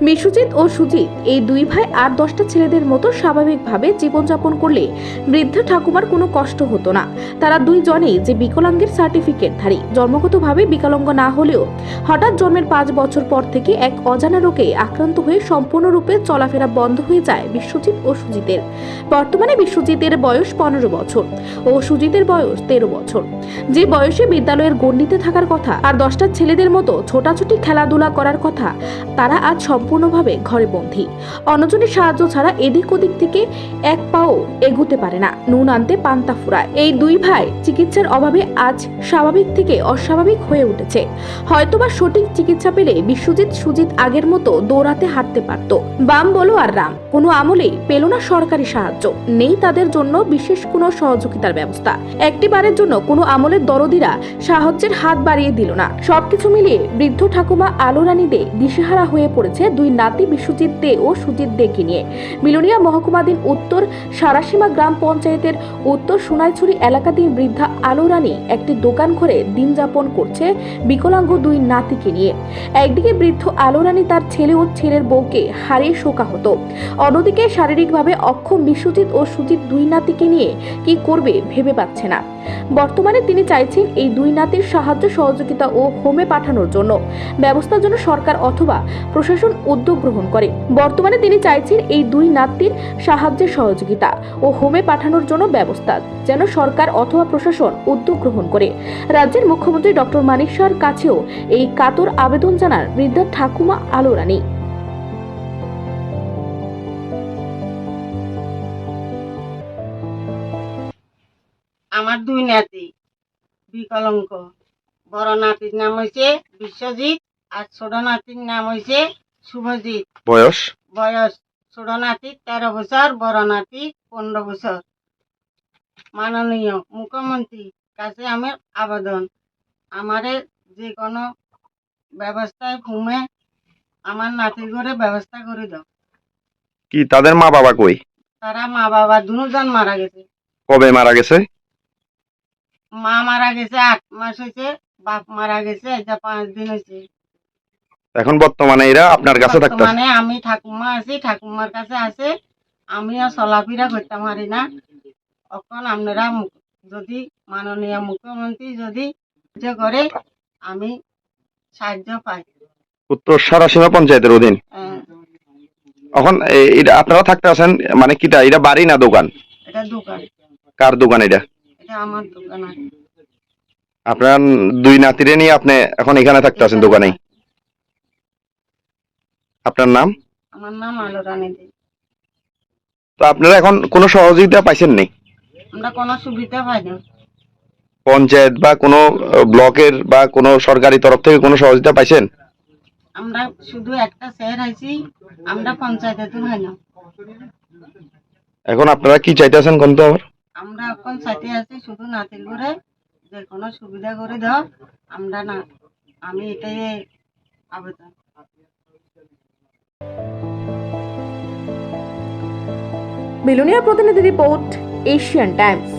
বিশ্বজিৎ ও সুজিত এই দুই ভাই আর 10টা ছেলেদের মতো স্বাভাবিকভাবে জীবনযাপন করলে বৃদ্ধ ঠাকুমার কোনো কষ্ট হতো না। তারা দুইজনেই যে বিকলাঙ্গের সার্টিফিকেটধারী, জন্মগতভাবে বিকলাঙ্গ না হলেও হঠাৎ জন্মের 5 বছর পর থেকে এক অজানা রোগে আক্রান্ত হয়ে সম্পূর্ণরূপে চলাফেরা বন্ধ হয়ে যায় বিশ্বজিৎ ও সুজিতের। বর্তমানে বিশ্বজিতের বয়স 15 বছর ও সুজিতের বয়স 13 বছর। যে বয়সে বিদ্যালয়ের গণ্ডিতে থাকার কথা আর 10টা ছেলেদের মতো ছোটাছুটি খেলাধুলা করার কথা, তারা আজ সম্পূর্ণভাবে ঘরে বন্দী। অন্যজনের সাহায্য ছাড়া এদিক ওদিক থেকে এক পাও এগুতে পারে না, নুন আনতে পান্তা ফুরায়। এই দুই ভাই চিকিৎসার অভাবে আজ স্বাভাবিক থেকে অস্বাভাবিক হয়ে উঠেছে। হয়তোবা সঠিক চিকিৎসা পেলে বিশ্বজিৎ সুজিত আগের মতো দৌড়াতে হাঁটতে পারত। বাম বলো আর রাম, কোনো আমলেই পেল না সরকারি সাহায্য, নেই তাদের জন্য বিশেষ কোনো সহযোগিতার ব্যবস্থা। একটিবারের জন্য কোনো আমলের দরদিরা সাহায্যের হাত বাড়িয়ে দিল না। সবকিছু মিলিয়ে বৃদ্ধ ঠাকুমা আলো রানী দে দিশেহারা হয়ে পড়েছে দুই নাতি বিশ্বজিৎ দে ও সুজিত দেকে নিয়ে। বিলোনিয়া মহকুমাধীন উত্তর সারাসীমা গ্রাম পঞ্চায়েতের উত্তর সোনাইছড়ি এলাকাধীন বৃদ্ধা আলো রানী একটি দোকান ঘরে দিন যাপন করছে বিকলাঙ্গ দুই নাতিকে নিয়ে। একদিকে বৃদ্ধ আলো রানী তার ছেলে ও ছেলের বউকে হারিয়ে শোকাহত, অন্যদিকে শারীরিকভাবে অক্ষম বিশ্বজিৎ ও সুজিত দুই নাতিকে নিয়ে কি করবে ভেবে পাচ্ছে না। বর্তমানে তিনি চাইছেন এই দুই নাতির সাহায্য সহযোগিতা ও হোমে পাঠানোর জন্য ব্যবস্থার জন্য সরকার অথবা প্রশাসন উদ্যোগ গ্রহণ করে। বর্তমানে তিনি চাইছেন এই দুই নাতির সাহায্যের সহযোগিতা ও হোমে পাঠানোর জন্য ব্যবস্থা যেন সরকার অথবা প্রশাসন উদ্যোগ গ্রহণ করে। রাজ্যের মুখ্যমন্ত্রী ডক্টর মানিক শাহর কাছেও এই কাতর আবেদন জানান বৃদ্ধা ঠাকুমা আলো রানী। আমার দুই নাতি বিকলাঙ্গ। বড় নাতির নাম হয়েছে বিশ্বজিৎ আর ছোট নাতির নাম হয়েছে শুভজিৎ। বয়স ছোট নাতি 13 বছর, বড় নাতি 15 বছর। মাননীয় মুখ্যমন্ত্রীর কাছে আমার আবেদন, আমারে যে কোনো ব্যবস্থায় ঘুমে আমার নাতির ঘরে ব্যবস্থা করে দাও। কি তাদের মা বাবা কই? তারা মা বাবা দুজন মারা গেছে। কবে মারা গেছে? মা মারা গেছে 8 মাস হয়েছে, বাপ মারা গেছে এটা 5 দিন হয়েছে। এখন বর্তমানে এরা আপনার কাছে থাকতেছে? মানে আমি ঠাকুমা আছি, ঠাকুমার কাছে আছে। আমিও চলাফেরা করতে পারি না। এখন আপনারা যদি মাননীয় মুখ্যমন্ত্রী যদি সাহায্য করে আমি সাহায্য পাই। উত্তর সারাসীমা পঞ্চায়েতের অধীন এখন এটা আপনারা থাকতে আছেন, মানে কিটা এটা বাড়ি না দোকান? এটা দোকান। কার দোকান এটা? এটা আমার দোকান। আপনার দুই নাতিরে নিয়ে আপনি এখন এখানে থাকতে আছেন দোকানেই? আপনার নাম? আমার নাম আলো রানী দে। তো আপনারা এখন কোনো সহযোগিতা পাইছেন নি? আমরা কোনো সুবিধা পাই না। পঞ্চায়েত বা কোনো ব্লকের বা কোনো সরকারি তরফ থেকে কোনো সহযোগিতা পাইছেন? আমরা শুধু একটা শহর আইছি, আমরা পঞ্চায়েতে তো হয় না। এখন আপনারা কি চাইতেছেন কোন তো? আমরা এখন সাথে আছি শুধু নাতির ঘরে যে কোনো সুবিধা করে দাও। আমরা না, আমি এটাই আবেদন। বিলোনিয়া প্রতিনিধি রিপোর্ট, এশিয়ান টাইমস।